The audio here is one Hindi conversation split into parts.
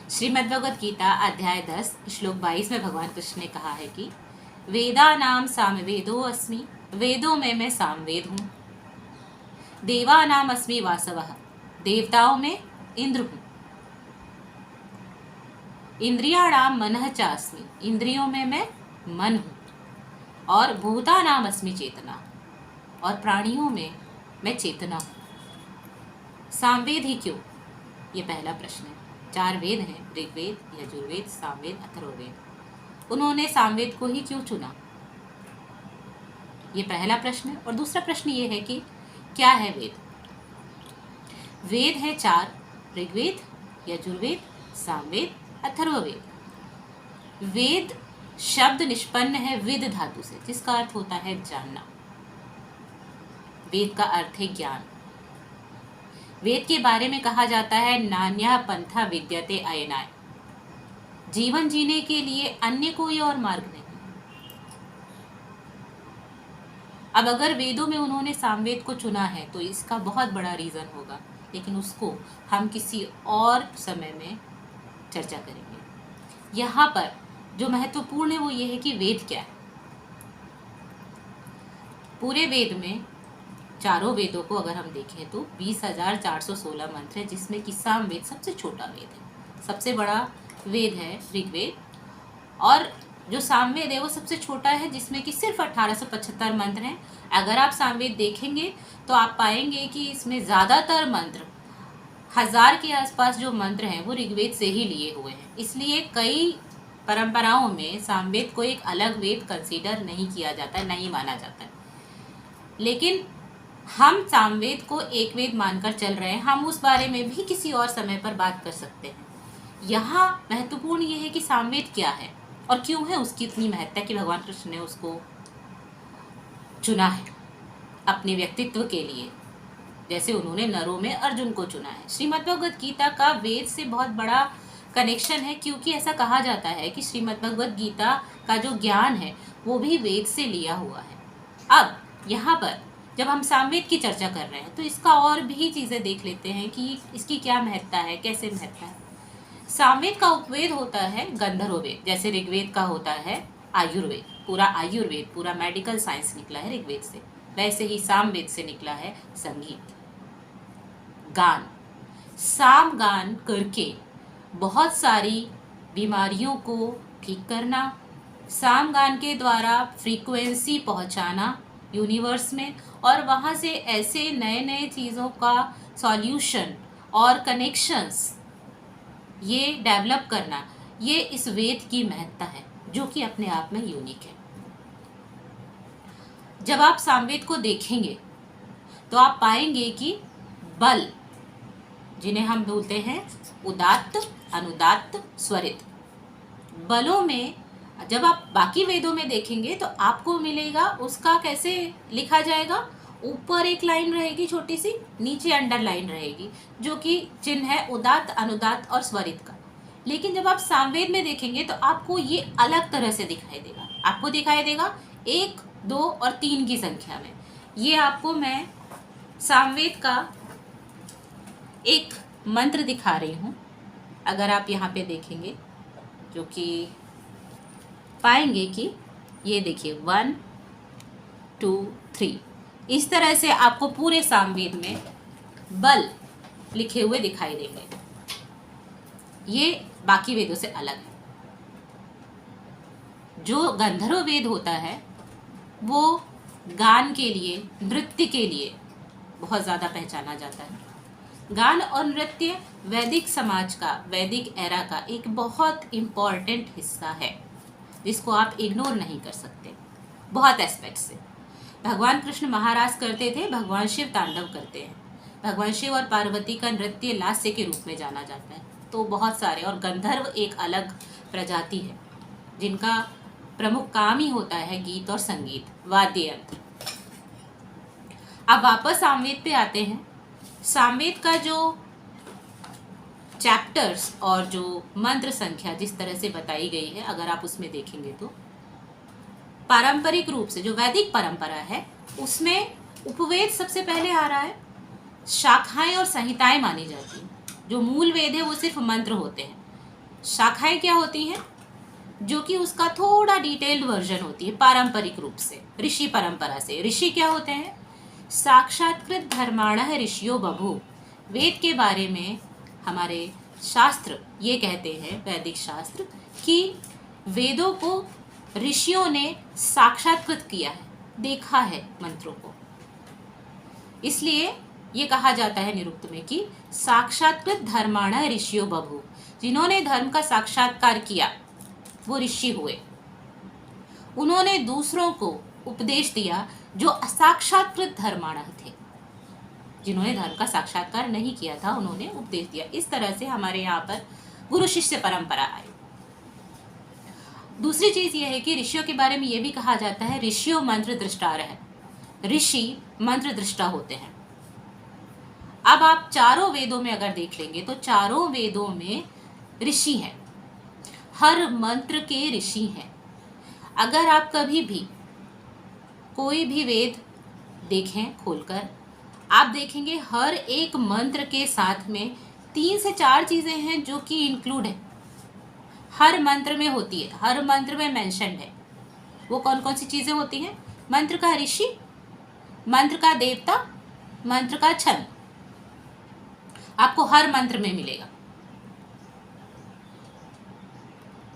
श्रीमद्भगवद गीता अध्याय 10 श्लोक 22 में भगवान कृष्ण ने कहा है कि वेदानाम सामवेदो अस्मि, वेदों में मैं सामवेद हूँ। देवानाम अस्मि वासवः, देवताओं में इंद्र हूँ। इंद्रियाणाम मनः चास्मि, इंद्रियों में मैं मन हूँ। और भूतानाम अस्मि चेतना, और प्राणियों में मैं चेतना हूँ। सामवेद ही क्यों? ये पहला प्रश्न है। 4 वेद हैं, ऋग्वेद, यजुर्वेद, सामवेद, अथर्ववेद। उन्होंने सामवेद को ही क्यों चुना? ये पहला प्रश्न है। और दूसरा प्रश्न ये है कि क्या है वेद? वेद है 4, ऋग्वेद, यजुर्वेद, सामवेद, अथर्ववेद। वेद शब्द निष्पन्न है विद धातु से, जिसका अर्थ होता है जानना। वेद का अर्थ है ज्ञान। वेद के बारे में कहा जाता है नान्यः पंथा विद्यते अयनाय, जीवन जीने के लिए अन्य कोई और मार्ग नहीं। अब अगर वेदों में उन्होंने सामवेद को चुना है तो इसका बहुत बड़ा रीज़न होगा, लेकिन उसको हम किसी और समय में चर्चा करेंगे। यहाँ पर जो महत्वपूर्ण है वो ये है कि वेद क्या है। पूरे वेद में, चारों वेदों को अगर हम देखें तो 20,416 मंत्र है, जिसमें कि सामवेद सबसे छोटा वेद है। सबसे बड़ा वेद है ऋग्वेद, और जो सामवेद है वो सबसे छोटा है, जिसमें कि सिर्फ 1875 मंत्र हैं। अगर आप सामवेद देखेंगे तो आप पाएंगे कि इसमें ज़्यादातर मंत्र, 1000 के आसपास जो मंत्र हैं वो ऋग्वेद से ही लिए हुए हैं। इसलिए कई परंपराओं में सामवेद को एक अलग वेद कंसीडर नहीं किया जाता, नहीं माना जाता है। लेकिन हम सामवेद को एक वेद मानकर चल रहे हैं। हम उस बारे में भी किसी और समय पर बात कर सकते हैं। यहाँ महत्वपूर्ण ये है कि सामवेद क्या है और क्यों है उसकी इतनी महत्ता कि भगवान कृष्ण ने उसको चुना है अपने व्यक्तित्व के लिए, जैसे उन्होंने नरों में अर्जुन को चुना है। श्रीमद्भगवद गीता का वेद से बहुत बड़ा कनेक्शन है, क्योंकि ऐसा कहा जाता है कि श्रीमद्भगवद गीता का जो ज्ञान है वो भी वेद से लिया हुआ है। अब यहाँ पर जब हम सामवेद की चर्चा कर रहे हैं तो इसका और भी चीज़ें देख लेते हैं कि इसकी क्या महत्ता है, कैसे महत्ता है। सामवेद का उपवेद होता है गंधर्व वेद, जैसे ऋग्वेद का होता है आयुर्वेद। पूरा आयुर्वेद, पूरा मेडिकल साइंस निकला है ऋग्वेद से। वैसे ही सामवेद से निकला है संगीत, गान। साम गान करके बहुत सारी बीमारियों को ठीक करना, साम गान के द्वारा फ्रीक्वेंसी पहुंचाना यूनिवर्स में, और वहाँ से ऐसे नए नए चीज़ों का सॉल्यूशन और कनेक्शंस ये डेवलप करना, ये इस वेद की महत्ता है, जो कि अपने आप में यूनिक है। जब आप सामवेद को देखेंगे तो आप पाएंगे कि बल, जिन्हें हम बोलते हैं उदात्त, अनुदात्त, स्वरित, बलों में जब आप बाकी वेदों में देखेंगे तो आपको मिलेगा उसका कैसे लिखा जाएगा। ऊपर एक लाइन रहेगी छोटी सी, नीचे अंडरलाइन रहेगी, जो कि चिन्ह है उदात्त, अनुदात्त और स्वरित का। लेकिन जब आप सामवेद में देखेंगे तो आपको ये अलग तरह से दिखाई देगा। आपको दिखाई देगा 1, 2 और 3 की संख्या में। ये आपको मैं सामवेद का एक मंत्र दिखा रही हूँ। अगर आप यहाँ पे देखेंगे जो कि पाएंगे कि ये देखिए 1, 2, 3, इस तरह से आपको पूरे सामवेद में बल लिखे हुए दिखाई देंगे। ये बाकी वेदों से अलग है। जो गंधर्व वेद होता है वो गान के लिए, नृत्य के लिए बहुत ज़्यादा पहचाना जाता है। गान और नृत्य वैदिक समाज का, वैदिक एरा का एक बहुत इम्पॉर्टेंट हिस्सा है, जिसको आप इग्नोर नहीं कर सकते बहुत एस्पेक्ट से। भगवान कृष्ण महाराज करते थे, भगवान शिव तांडव करते हैं। भगवान शिव और पार्वती का नृत्य लास्य के रूप में जाना जाता है। तो बहुत सारे, और गंधर्व एक अलग प्रजाति है जिनका प्रमुख काम ही होता है गीत और संगीत, वाद्य यंत्र। अब वापस सामवेद पे आते हैं। सामवेद का जो चैप्टर्स और जो मंत्र संख्या जिस तरह से बताई गई है, अगर आप उसमें देखेंगे तो पारंपरिक रूप से जो वैदिक परंपरा है उसमें उपवेद सबसे पहले आ रहा है। शाखाएं और संहिताएं मानी जाती हैं। जो मूल वेद है वो सिर्फ मंत्र होते हैं, शाखाएं क्या होती हैं, जो कि उसका थोड़ा डिटेल्ड वर्जन होती है पारंपरिक रूप से, ऋषि परंपरा से। ऋषि क्या होते हैं, साक्षात्कृत धर्माणः ऋषियो बभूव। वेद के बारे में हमारे शास्त्र ये कहते हैं, वैदिक शास्त्र, कि वेदों को ऋषियों ने साक्षात्कृत किया है, देखा है मंत्रों को। इसलिए ये कहा जाता है निरुक्त में कि साक्षात्कृत धर्माणः ऋषियो बभूव। जिन्होंने धर्म का साक्षात्कार किया वो ऋषि हुए। उन्होंने दूसरों को उपदेश दिया जो असाक्षात्कृत धर्माणः थे। जिन्होंने धर्म का साक्षात्कार नहीं किया था उन्होंने उपदेश दिया। इस तरह से हमारे यहाँ पर गुरु शिष्य परंपरा आई। दूसरी चीज ये है कि ऋषियों के बारे में ये भी कहा जाता है ऋषियों मंत्र दृष्टार है। ऋषि मंत्र दृष्टा होते हैं। अब आप चारों वेदों में अगर देख लेंगे तो चारों वेदों में ऋषि हैं, हर मंत्र के ऋषि हैं। अगर आप कभी भी कोई भी वेद देखें खोलकर, आप देखेंगे हर एक मंत्र के साथ में 3 से 4 चीजें हैं जो कि इंक्लूड है, हर मंत्र में होती है, हर मंत्र में मेंशन्ड है। वो कौन कौन सी चीजें होती हैं, मंत्र का ऋषि, मंत्र का देवता, मंत्र का छंद, आपको हर मंत्र में मिलेगा।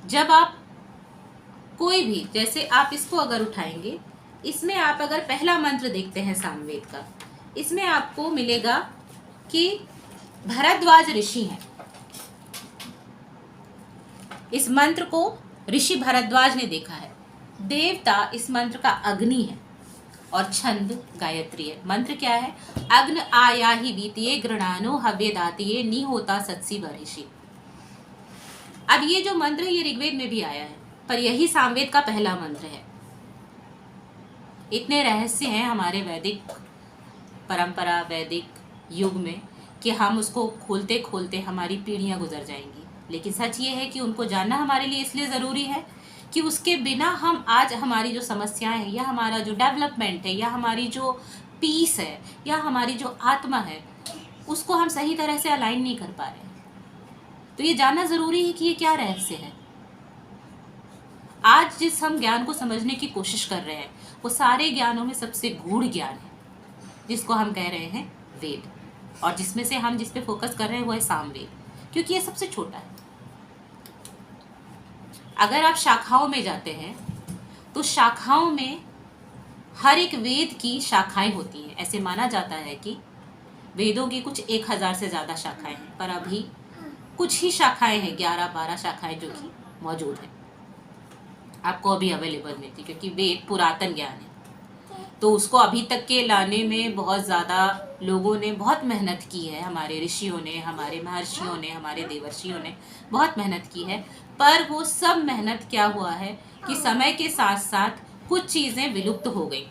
जब आप कोई भी, जैसे आप इसको अगर उठाएंगे, इसमें आप अगर पहला मंत्र देखते हैं सामवेद का, इसमें आपको मिलेगा कि भरद्वाज ऋषि हैं। इस मंत्र को ऋषि भरद्वाज ने देखा है। देवता इस मंत्र का अग्नि है और छंद गायत्री है। मंत्र क्या है, अग्न आया ही बीतिये गृणानो हव्य दातिये नी होता सत्सी वरिषि। अब ये जो मंत्र है ये ऋग्वेद में भी आया है, पर यही सामवेद का पहला मंत्र है। इतने रहस्य हैं हमारे वैदिक परंपरा, वैदिक युग में, कि हम उसको खोलते खोलते हमारी पीढ़ियां गुजर जाएंगी। लेकिन सच ये है कि उनको जानना हमारे लिए इसलिए ज़रूरी है कि उसके बिना हम आज हमारी जो समस्याएं हैं, या हमारा जो डेवलपमेंट है, या हमारी जो पीस है, या हमारी जो आत्मा है, उसको हम सही तरह से अलाइन नहीं कर पा रहे हैं। तो ये जानना ज़रूरी है कि ये क्या रहस्य है। आज जिस हम ज्ञान को समझने की कोशिश कर रहे हैं वो सारे ज्ञानों में सबसे गूढ़ ज्ञान है, जिसको हम कह रहे हैं वेद, और जिसमें से हम जिस पे फोकस कर रहे हैं वो है सामवेद, क्योंकि ये सबसे छोटा है। अगर आप शाखाओं में जाते हैं तो शाखाओं में हर एक वेद की शाखाएं होती हैं। ऐसे माना जाता है कि वेदों की कुछ 1000 से ज़्यादा शाखाएं हैं, पर अभी कुछ ही शाखाएं हैं, 11-12 शाखाएं जो कि मौजूद हैं, आपको अभी अवेलेबल मिलती, क्योंकि वेद पुरातन ज्ञान है। तो उसको अभी तक के लाने में बहुत ज़्यादा लोगों ने बहुत मेहनत की है, हमारे ऋषियों ने, हमारे महर्षियों ने, हमारे देवर्षियों ने बहुत मेहनत की है। पर वो सब मेहनत क्या हुआ है कि समय के साथ साथ कुछ चीज़ें विलुप्त हो गई।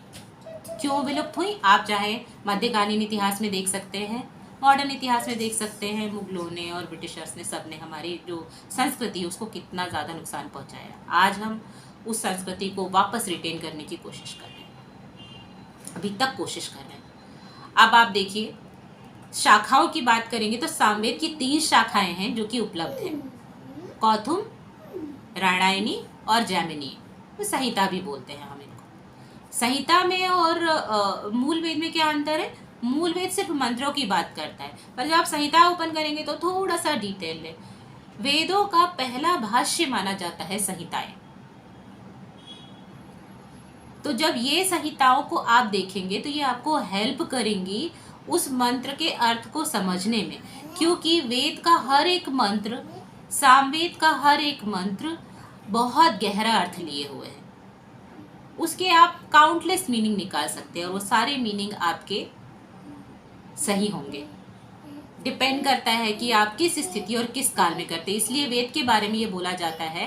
क्यों विलुप्त हुई, आप चाहे मध्यकालीन इतिहास में देख सकते हैं, मॉडर्न इतिहास में देख सकते हैं। मुगलों ने और ब्रिटिशर्स ने, सब ने हमारी जो संस्कृति है उसको कितना ज़्यादा नुकसान पहुंचाया। आज हम उस संस्कृति को वापस रिटेन करने की कोशिश कर रहे हैं, अभी तक कोशिश कर रहे हैं। अब आप देखिए, शाखाओं की बात करेंगे तो सामवेद की 3 शाखाएं हैं जो कि उपलब्ध हैं, कौथुम, राणायनी और जैमिनी। संहिता भी बोलते हैं हम इनको। संहिता में और मूल वेद में क्या अंतर है, मूल वेद सिर्फ मंत्रों की बात करता है, पर जब आप संहिता ओपन करेंगे तो थोड़ा सा डिटेल है। वेदों का पहला भाष्य माना जाता है संहिताएं। तो जब ये संहिताओं को आप देखेंगे तो ये आपको हेल्प करेंगी उस मंत्र के अर्थ को समझने में, क्योंकि वेद का हर एक मंत्र, सामवेद का हर एक मंत्र बहुत गहरा अर्थ लिए हुए है। उसके आप काउंटलेस मीनिंग निकाल सकते हैं और वो सारे मीनिंग आपके सही होंगे। डिपेंड करता है कि आप किस स्थिति और किस काल में करते हैं। इसलिए वेद के बारे में ये बोला जाता है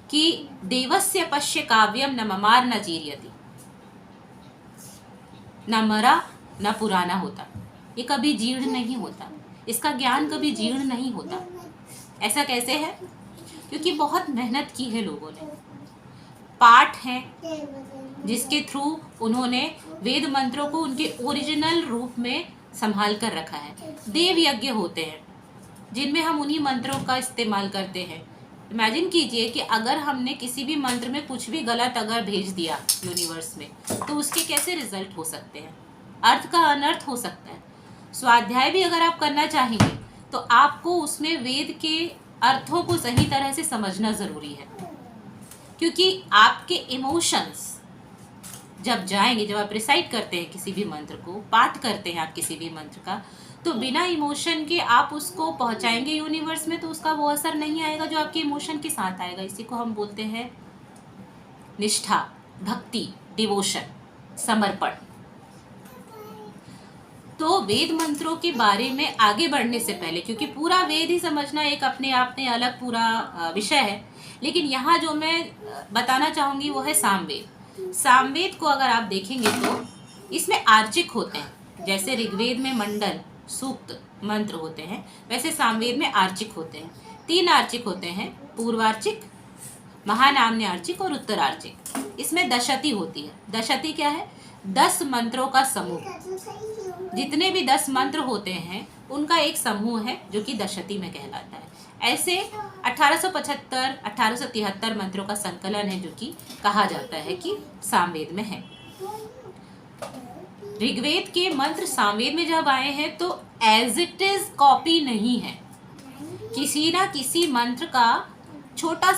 कि देवस्य पश्य काव्यम न ममार न जीर्यति, न मरा न पुराना होता। ये कभी जीर्ण नहीं होता, इसका ज्ञान कभी जीर्ण नहीं होता। ऐसा कैसे है, क्योंकि बहुत मेहनत की है लोगों ने। पाठ हैं जिसके थ्रू उन्होंने वेद मंत्रों को उनके ओरिजिनल रूप में संभाल कर रखा है। देव यज्ञ होते हैं जिनमें हम उन्हीं मंत्रों का इस्तेमाल करते हैं इमेजिन कीजिए कि अगर हमने किसी भी मंत्र में कुछ भी गलत अगर भेज दिया यूनिवर्स में, तो उसके कैसे रिजल्ट हो सकते हैं, अर्थ का अनर्थ हो सकता है। स्वाध्याय भी अगर आप करना चाहेंगे तो आपको उसमें वेद के अर्थों को सही तरह से समझना ज़रूरी है, क्योंकि आपके इमोशंस जब जाएंगे, जब आप रिसाइट करते हैं किसी भी मंत्र को, पाठ करते हैं आप किसी भी मंत्र का, तो बिना इमोशन के आप उसको पहुंचाएंगे यूनिवर्स में तो उसका वो असर नहीं आएगा जो आपके इमोशन के साथ आएगा। इसी को हम बोलते हैं निष्ठा, भक्ति, डिवोशन, समर्पण। तो वेद मंत्रों के बारे में आगे बढ़ने से पहले, क्योंकि पूरा वेद ही समझना एक अपने आप में अलग पूरा विषय है, लेकिन यहाँ जो मैं बताना चाहूँगी वो है सामवेद। सामवेद को अगर आप देखेंगे तो इसमें आर्चिक होते हैं। जैसे ऋग्वेद में मंडल, सूक्त, मंत्र होते हैं, वैसे सामवेद में आर्चिक होते हैं। 3 आर्चिक होते हैं, पूर्वार्चिक, महानाम्य आर्चिक और उत्तरार्चिक। इसमें दशती होती है। दशती क्या है? 10 मंत्रों का समूह। जितने भी 10 मंत्र होते हैं उनका एक समूह है जो कि दशती में कहलाता है। ऐसे 1875 1873 मंत्रों का संकलन है जो कि कहा जाता है कि सामवेद में है। ऋग्वेद के मंत्र सामवेद में जब आए हैं तो एज इट इज कॉपी नहीं है, किसी ना किसी मंत्र का छोटा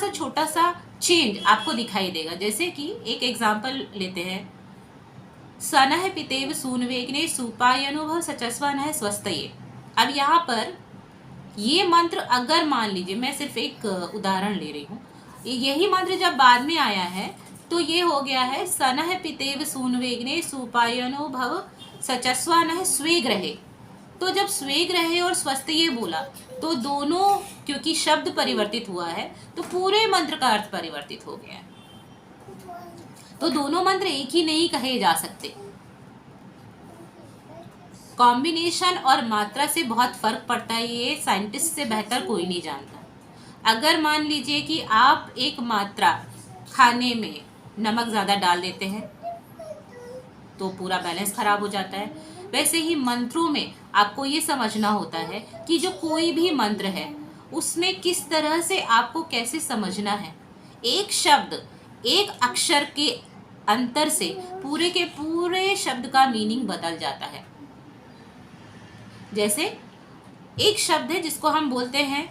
सा चेंज आपको दिखाई देगा। जैसे कि एक एग्जाम्पल लेते हैं, सनह पितेव सूनवेग्ने सुपायनुभव सचस्वनः स्वस्तये। अब यहाँ पर ये मंत्र अगर मान लीजिए, मैं सिर्फ एक उदाहरण ले रही हूँ, यही मंत्र जब बाद में आया है तो ये हो गया है सनह पितेव सूनवेग्ने सुपायनुभव सचस्वनः स्वेग्रहे। तो जब स्वेग्रहे और स्वस्तये बोला तो दोनों, क्योंकि शब्द परिवर्तित हुआ है तो पूरे मंत्र का अर्थ परिवर्तित हो गया है। तो दोनों मंत्र एक ही नहीं कहे जा सकते। कॉम्बिनेशन और मात्रा से बहुत फर्क पड़ता है, ये साइंटिस्ट से बेहतर कोई नहीं जानता। अगर मान लीजिए कि आप एक मात्रा खाने में नमक ज़्यादा डाल देते हैं तो पूरा बैलेंस खराब हो जाता है। वैसे ही मंत्रों में आपको ये समझना होता है कि जो कोई भी मंत्र है उसमें किस तरह से आपको कैसे समझना है। एक शब्द, एक अक्षर के अंतर से पूरे के पूरे शब्द का मीनिंग बदल जाता है। जैसे एक शब्द है जिसको हम बोलते हैं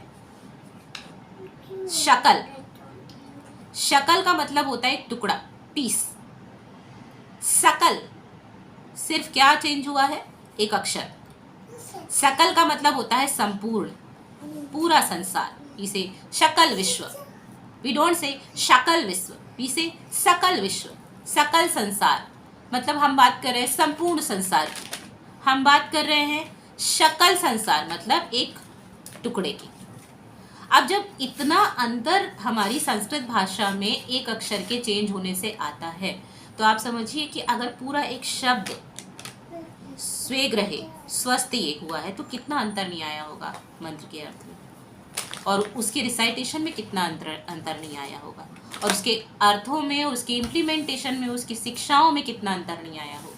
शकल। शकल का मतलब होता है एक टुकड़ा, पीस। सकल, सिर्फ क्या चेंज हुआ है? एक अक्षर। सकल का मतलब होता है संपूर्ण, पूरा संसार। इसे शकल विश्व, वी डोंट से शकल विश्व, वी से सकल विश्व, सकल संसार। मतलब हम बात कर रहे हैं संपूर्ण संसार की, हम बात कर रहे हैं शकल संसार मतलब एक टुकड़े की। अब जब इतना अंतर हमारी संस्कृत भाषा में एक अक्षर के चेंज होने से आता है तो आप समझिए कि अगर पूरा एक शब्द स्वेग्रहे, स्वस्तिये हुआ है तो कितना अंतर नहीं आया होगा मंत्र के अर्थ में, और उसके रिसाइटेशन में कितना अंतर नहीं आया होगा, और उसके अर्थों में, और उसके इम्प्लीमेंटेशन में, उसकी शिक्षाओं में कितना अंतर नहीं आया होगा।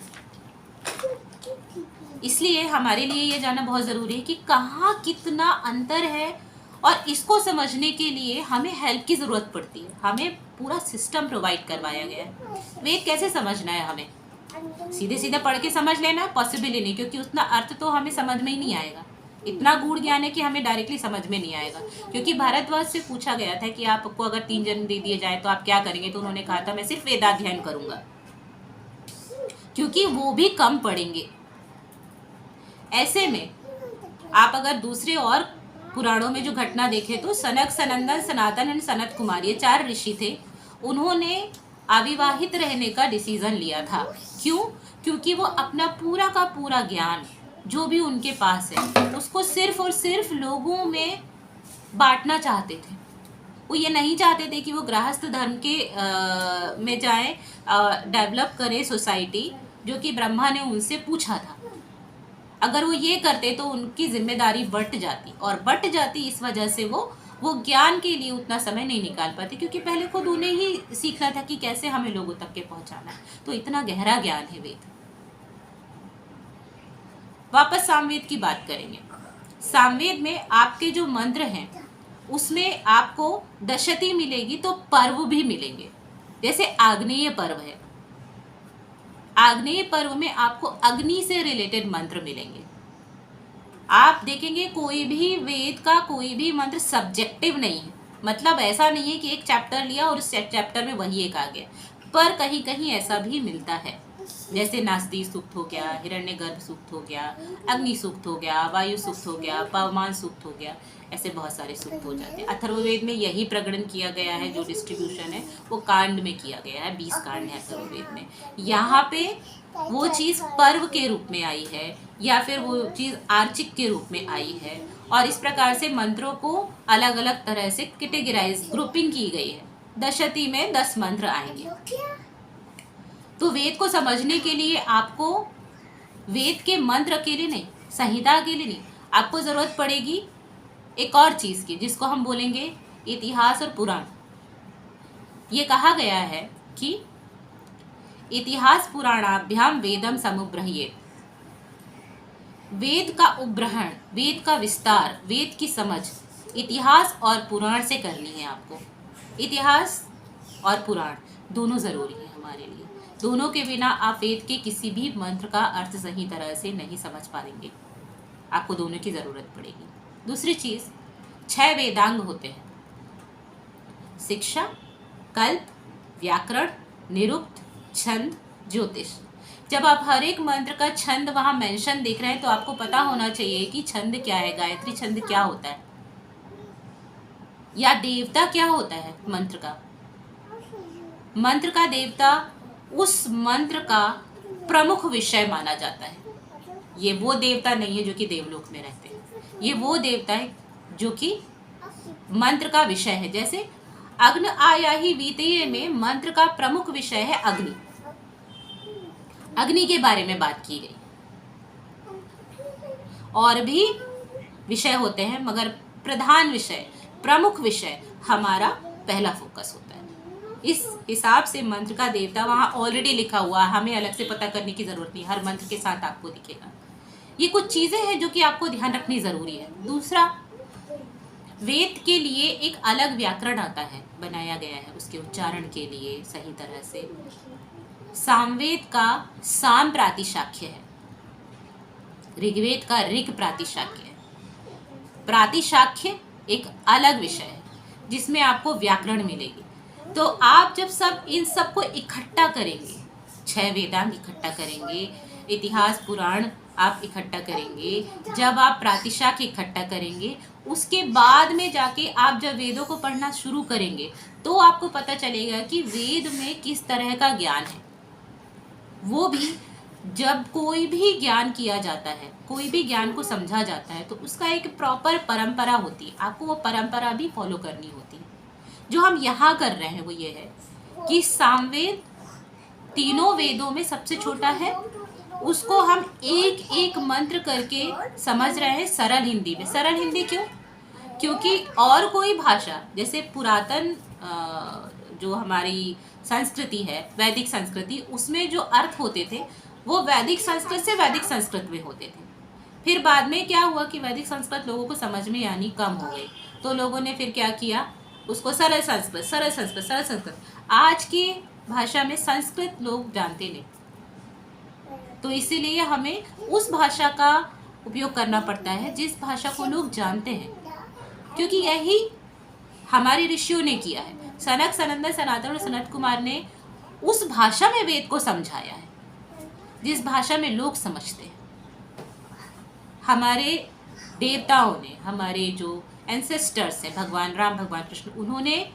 इसलिए हमारे लिए ये जानना बहुत ज़रूरी है कि कहाँ कितना अंतर है, और इसको समझने के लिए हमें हेल्प की ज़रूरत पड़ती है। हमें पूरा सिस्टम प्रोवाइड करवाया गया है। वेद कैसे समझना है हमें? सीधे सीधे पढ़ के समझ लेना पॉसिबल ही नहीं, क्योंकि उतना अर्थ तो हमें समझ में ही नहीं आएगा। इतना गूढ़ ज्ञान है कि हमें डायरेक्टली समझ में नहीं आएगा। क्योंकि भारद्वाज से पूछा गया था कि आपको अगर 3 जन्म दे दिए जाए तो आप क्या करेंगे, तो उन्होंने कहा था मैं सिर्फ वेदाध्ययन करूँगा, क्योंकि वो भी कम पढ़ेंगे। ऐसे में आप अगर दूसरे और पुराणों में जो घटना देखें तो सनक, सनंदन, सनातन एंड सनत कुमार, ये 4 ऋषि थे। उन्होंने अविवाहित रहने का डिसीजन लिया था। क्यों? क्योंकि वो अपना पूरा का पूरा ज्ञान जो भी उनके पास है उसको सिर्फ और सिर्फ लोगों में बांटना चाहते थे। वो ये नहीं चाहते थे कि वो गृहस्थ धर्म के में जाए, डेवलप करें सोसाइटी, जो कि ब्रह्मा ने उनसे पूछा था। अगर वो ये करते तो उनकी जिम्मेदारी बढ़ जाती, और बढ़ जाती इस वजह से वो ज्ञान के लिए उतना समय नहीं निकाल पाते, क्योंकि पहले खुद उन्हें ही सीखना था कि कैसे हमें लोगों तक के पहुंचाना है। तो इतना गहरा ज्ञान है वेद। वापस सामवेद की बात करेंगे। सामवेद में आपके जो मंत्र हैं उसमें आपको दशती मिलेगी तो पर्व भी मिलेंगे। जैसे आग्नेय पर्व है, आग्नेय पर्व में आपको अग्नि से रिलेटेड मंत्र मिलेंगे। आप देखेंगे कोई भी वेद का कोई भी मंत्र सब्जेक्टिव नहीं है, मतलब ऐसा नहीं है कि एक चैप्टर लिया और उस चैप्टर में वही एक आ गया, पर कहीं कहीं ऐसा भी मिलता है। जैसे नास्ति सूक्त हो गया, हिरण्यगर्भ सूक्त हो गया, अग्नि सूक्त हो गया, वायु सूक्त हो गया, पवमान सूक्त हो गया, ऐसे बहुत सारे सूक्त हो जाते हैं। अथर्ववेद में यही प्रकरण किया गया है, जो डिस्ट्रीब्यूशन है वो कांड में किया गया है, 20 कांड है अथर्ववेद में। यहाँ पे वो चीज़ पर्व के रूप में आई है या फिर वो चीज़ आर्चिक के रूप में आई है, और इस प्रकार से मंत्रों को अलग अलग तरह से कैटेगराइज ग्रुपिंग की गई है। दशती में 10 मंत्र आएंगे। तो वेद को समझने के लिए आपको वेद के मंत्र अकेले नहीं, संहिता अकेले नहीं, आपको ज़रूरत पड़ेगी एक और चीज़ की, जिसको हम बोलेंगे इतिहास और पुराण। ये कहा गया है कि इतिहास पुराणाभ्याम वेदम समुब्रह्येत। वेद का उब्रहण, वेद का विस्तार, वेद की समझ इतिहास और पुराण से करनी है आपको। इतिहास और पुराण दोनों ज़रूरी है हमारे लिए। दोनों के बिना आप वेद के किसी भी मंत्र का अर्थ सही तरह से नहीं समझ पाएंगे, आपको दोनों की ज़रूरत पड़ेगी। दूसरी चीज़, 6 वेदांग होते हैं: शिक्षा, कल्प, व्याकरण, निरुक्त, छंद, ज्योतिष। जब आप हर एक मंत्र का छंद वहाँ मेंशन देख रहे हैं तो आपको पता होना चाहिए कि छंद क्या है, गायत्री छंद क्या होता है, या देवता क्या होता है मंत्र का। मंत्र का देवता उस मंत्र का प्रमुख विषय माना जाता है। ये वो देवता नहीं है जो कि देवलोक में रहते हैं, ये वो देवता है जो कि मंत्र का विषय है। जैसे अग्न आया ही वीतये में मंत्र का प्रमुख विषय है अग्नि, अग्नि के बारे में बात की गई। और भी विषय होते हैं मगर प्रधान विषय, प्रमुख विषय हमारा पहला फोकस होता है। इस हिसाब से मंत्र का देवता वहाँ ऑलरेडी लिखा हुआ है, हमें अलग से पता करने की ज़रूरत नहीं, हर मंत्र के साथ आपको दिखेगा। ये कुछ चीज़ें हैं जो कि आपको ध्यान रखनी ज़रूरी है। दूसरा, वेद के लिए एक अलग व्याकरण आता है, बनाया गया है उसके उच्चारण के लिए सही तरह से। सामवेद का साम प्रातिशाख्य है, ऋग्वेद का ऋग प्रातिशाख्य है। प्रातिशाख्य एक अलग विषय है जिसमें आपको व्याकरण मिलेगी। तो आप जब सब इन सबको इकट्ठा करेंगे, 6 वेदांग इकट्ठा करेंगे, इतिहास पुराण आप इकट्ठा करेंगे, जब आप प्रातिशाख्य इकट्ठा करेंगे, उसके बाद में जाके आप जब वेदों को पढ़ना शुरू करेंगे तो आपको पता चलेगा कि वेद में किस तरह का ज्ञान है। वो भी जब कोई भी ज्ञान किया जाता है, कोई भी ज्ञान को समझा जाता है, तो उसका एक प्रॉपर परंपरा होती है, आपको वो परंपरा भी फॉलो करनी होती है। जो हम यहाँ कर रहे हैं वो ये है कि सामवेद तीनों वेदों में सबसे छोटा है, उसको हम एक एक मंत्र करके समझ रहे हैं सरल हिंदी में। सरल हिंदी क्यों? क्योंकि और कोई भाषा, जैसे पुरातन जो हमारी संस्कृति है, वैदिक संस्कृति, उसमें जो अर्थ होते थे वो वैदिक संस्कृत से वैदिक संस्कृत में होते थे। फिर बाद में क्या हुआ कि वैदिक संस्कृत लोगों को समझ में आनी कम हो गई, तो लोगों ने फिर क्या किया, उसको सरल संस्कृत, सरल संस्कृत, सरल संस्कृत। आज की भाषा में संस्कृत लोग जानते नहीं, तो इसीलिए हमें उस भाषा का उपयोग करना पड़ता है जिस भाषा को लोग जानते हैं, क्योंकि यही हमारे ऋषियों ने किया है। सनक, सनंदन, सनातन और सनत कुमार ने उस भाषा में वेद को समझाया है जिस भाषा में लोग समझते हैं। हमारे देवताओं ने, हमारे जो एंसेस्टर्स हैं, भगवान राम, भगवान कृष्ण, उन्होंने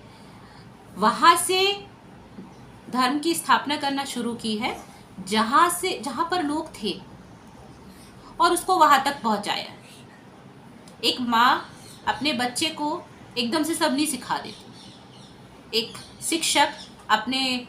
वहाँ से धर्म की स्थापना करना शुरू की है जहाँ पर लोग थे, और उसको वहाँ तक पहुँचाया। एक माँ अपने बच्चे को एकदम से सब नहीं सिखा देती, एक शिक्षक अपने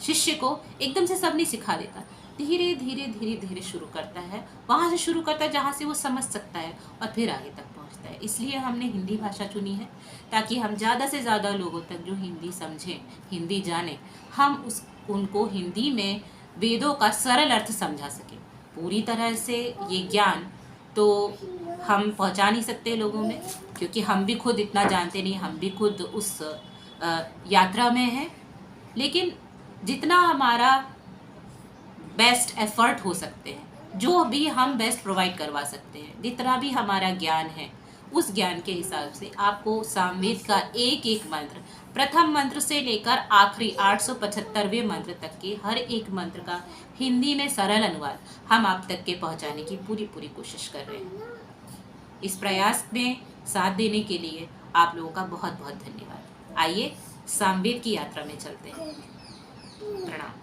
शिष्य को एकदम से सब नहीं सिखा देता, धीरे धीरे धीरे धीरे शुरू करता है, वहाँ से शुरू करता है जहाँ से वो समझ सकता है और फिर आगे तक पहुँचता है। इसलिए हमने हिंदी भाषा चुनी है ताकि हम ज़्यादा से ज़्यादा लोगों तक जो हिंदी समझें, हिंदी जानें, हम उनको हिंदी में वेदों का सरल अर्थ समझा सकें। पूरी तरह से ये ज्ञान तो हम पहुँचा नहीं सकते लोगों में, क्योंकि हम भी खुद इतना जानते नहीं, हम भी खुद उस यात्रा में हैं। लेकिन जितना हमारा बेस्ट एफर्ट हो सकते हैं, जो भी हम बेस्ट प्रोवाइड करवा सकते हैं, जितना भी हमारा ज्ञान है, उस ज्ञान के हिसाब से आपको सामवेद का एक एक मंत्र, प्रथम मंत्र से लेकर आखिरी 875वें मंत्र तक के हर एक मंत्र का हिंदी में सरल अनुवाद हम आप तक के पहुंचाने की पूरी पूरी कोशिश कर रहे हैं। इस प्रयास में साथ देने के लिए आप लोगों का बहुत बहुत धन्यवाद। आइए सामवेद की यात्रा में चलते हैं। प्रणाम।